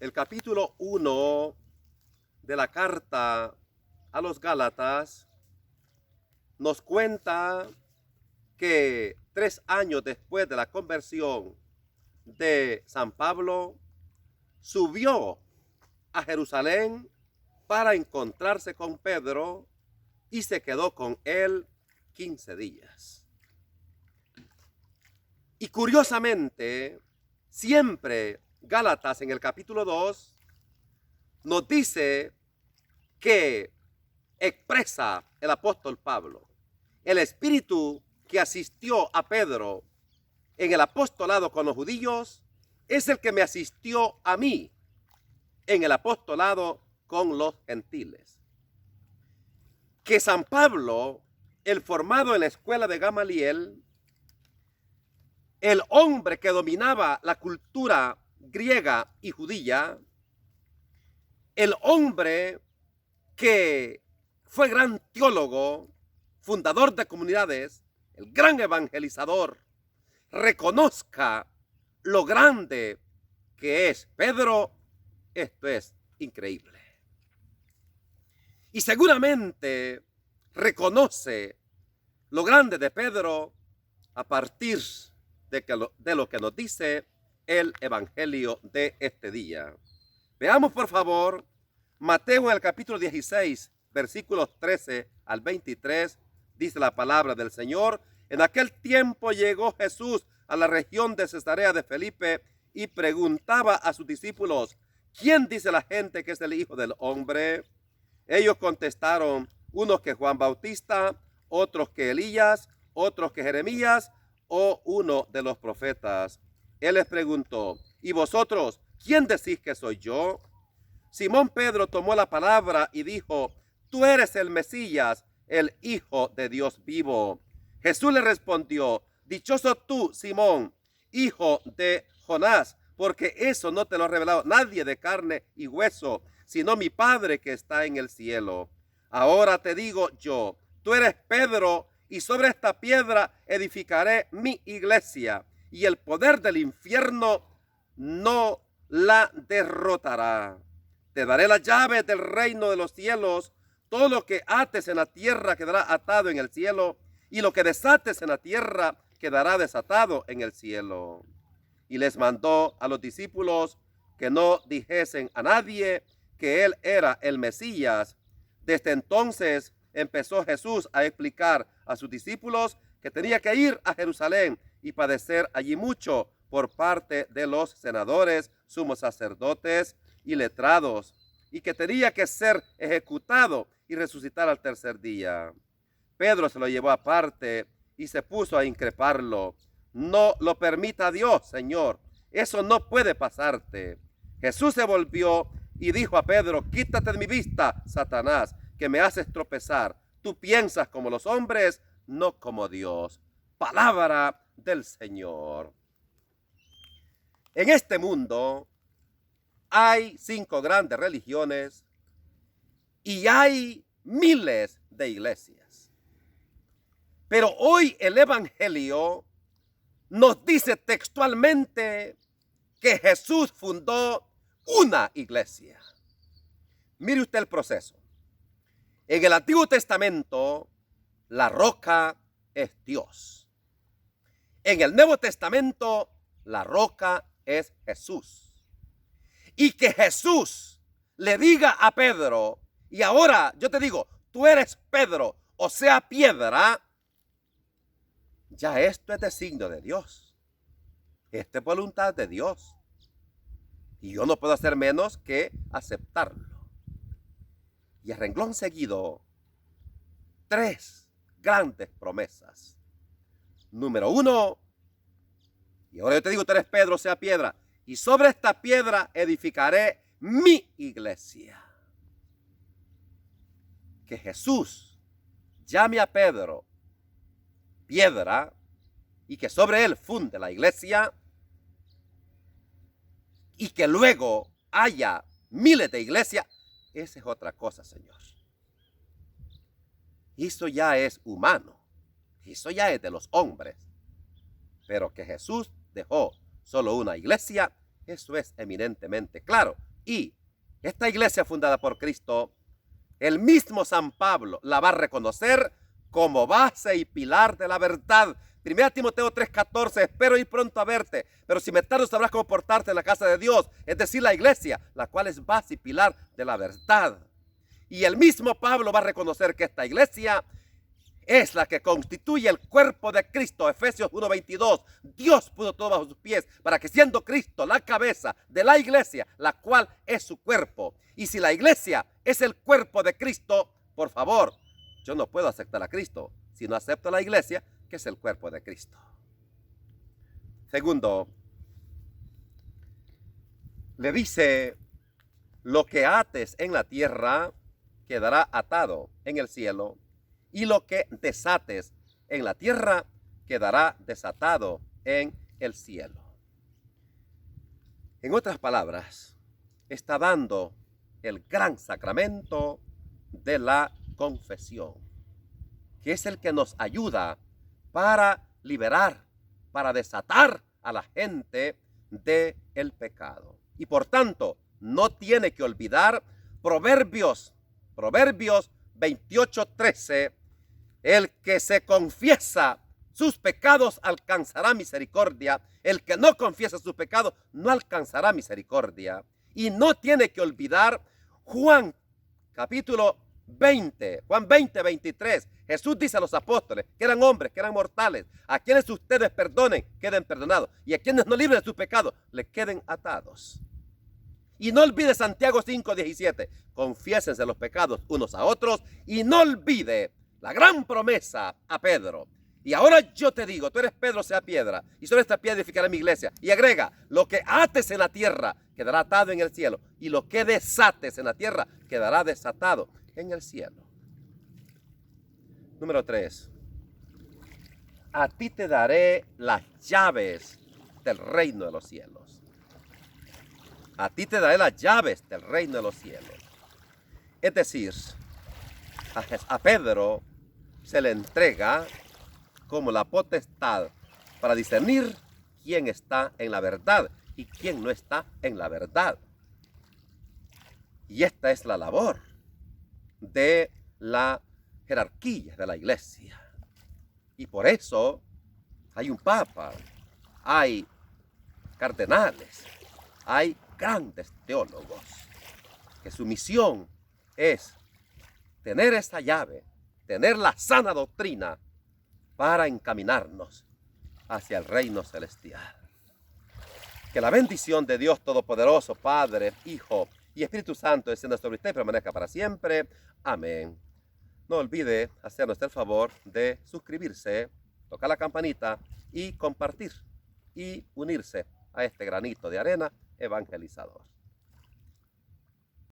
El capítulo 1 de la carta a los Gálatas nos cuenta que 3 años después de la conversión de San Pablo, subió a Jerusalén para encontrarse con Pedro y se quedó con él 15 días. Y curiosamente, siempre Gálatas en el capítulo 2 nos dice que expresa el apóstol Pablo el espíritu que asistió a Pedro en el apostolado con los judíos es el que me asistió a mí en el apostolado con los gentiles. Que San Pablo, el formado en la escuela de Gamaliel, el hombre que dominaba la cultura griega y judía, el hombre que fue gran teólogo, fundador de comunidades, el gran evangelizador, reconozca lo grande que es Pedro, esto es increíble. Y seguramente reconoce lo grande de Pedro a partir de lo que nos dice el evangelio de este día. Veamos por favor Mateo en el capítulo 16, versículos 13 al 23, dice la palabra del Señor. En aquel tiempo llegó Jesús a la región de Cesarea de Felipe y preguntaba a sus discípulos: ¿quién dice la gente que es el Hijo del Hombre? Ellos contestaron, unos que Juan Bautista, otros que Elías, otros que Jeremías o uno de los profetas. Él les preguntó: ¿y vosotros quién decís que soy yo? Simón Pedro tomó la palabra y dijo: tú eres el Mesías, el Hijo de Dios vivo. Jesús le respondió: dichoso tú, Simón, hijo de Jonás, porque eso no te lo ha revelado nadie de carne y hueso, sino mi Padre que está en el cielo. Ahora te digo yo, tú eres Pedro, y sobre esta piedra edificaré mi iglesia, y el poder del infierno no la derrotará. Te daré las llaves del reino de los cielos. Todo lo que ates en la tierra quedará atado en el cielo, y lo que desates en la tierra quedará desatado en el cielo. Y les mandó a los discípulos que no dijesen a nadie que él era el Mesías. Desde entonces empezó Jesús a explicar a sus discípulos que tenía que ir a Jerusalén y padecer allí mucho por parte de los senadores, sumos sacerdotes y letrados, y que tenía que ser ejecutado y resucitar al tercer día. Pedro se lo llevó aparte y se puso a increparlo. No lo permita Dios, Señor. Eso no puede pasarte. Jesús se volvió y dijo a Pedro: quítate de mi vista, Satanás, que me haces tropezar. Tú piensas como los hombres, no como Dios. Palabra del Señor. En este mundo hay 5 grandes religiones y hay miles de iglesias. Pero hoy el Evangelio nos dice textualmente que Jesús fundó una iglesia. Mire usted el proceso. En el Antiguo Testamento, la roca es Dios. En el Nuevo Testamento, la roca es Jesús. Y que Jesús le diga a Pedro: y ahora yo te digo, tú eres Pedro, o sea, piedra. Ya esto es designio de Dios. Esta es voluntad de Dios. Y yo no puedo hacer menos que aceptarlo. Y a renglón seguido, 3 grandes promesas. Número 1, y ahora yo te digo, tú eres Pedro, sea piedra, y sobre esta piedra edificaré mi iglesia. Que Jesús llame a Pedro piedra y que sobre él funde la iglesia, y que luego haya miles de iglesias, esa es otra cosa, Señor. Eso ya es humano, eso ya es de los hombres. Pero que Jesús dejó solo una iglesia, eso es eminentemente claro. Y esta iglesia fundada por Cristo, el mismo San Pablo la va a reconocer como base y pilar de la verdad. 1 Timoteo 3:14, espero ir pronto a verte, pero si me tardo sabrás cómo portarte en la casa de Dios, es decir, la iglesia, la cual es base y pilar de la verdad. Y el mismo Pablo va a reconocer que esta iglesia es la que constituye el cuerpo de Cristo. Efesios 1:22. Dios puso todo bajo sus pies para que siendo Cristo la cabeza de la iglesia, la cual es su cuerpo. Y si la iglesia es el cuerpo de Cristo, por favor, yo no puedo aceptar a Cristo si no acepto a la iglesia, que es el cuerpo de Cristo. Segundo, le dice, lo que ates en la tierra quedará atado en el cielo, y lo que desates en la tierra quedará desatado en el cielo. En otras palabras, está dando el gran sacramento de la confesión, que es el que nos ayuda para liberar, para desatar a la gente del pecado. Y por tanto, no tiene que olvidar Proverbios 28:13, el que se confiesa sus pecados alcanzará misericordia, el que no confiesa sus pecados no alcanzará misericordia. Y no tiene que olvidar Juan capítulo 20, Juan 20:23. Jesús dice a los apóstoles, que eran hombres, que eran mortales, a quienes ustedes perdonen, queden perdonados, y a quienes no libren de sus pecados, les queden atados. Y no olvide Santiago 5:17, confiésense los pecados unos a otros, y no olvide la gran promesa a Pedro. Y ahora yo te digo, tú eres Pedro, sea piedra, y sobre esta piedra edificaré mi iglesia. Y agrega, lo que ates en la tierra quedará atado en el cielo, y lo que desates en la tierra quedará desatado en el cielo. Número 3. A ti te daré las llaves del reino de los cielos. A ti te daré las llaves del reino de los cielos. Es decir, a Pedro se le entrega como la potestad para discernir quién está en la verdad y quién no está en la verdad. Y esta es la labor de la jerarquía de la iglesia. Y por eso hay un papa, hay cardenales, hay grandes teólogos, que su misión es tener esa llave, tener la sana doctrina para encaminarnos hacia el reino celestial. Que la bendición de Dios Todopoderoso, Padre, Hijo y Espíritu Santo descienda sobre usted y permanezca para siempre. Amén. No olvide hacernos el favor de suscribirse, tocar la campanita y compartir y unirse a este granito de arena evangelizador.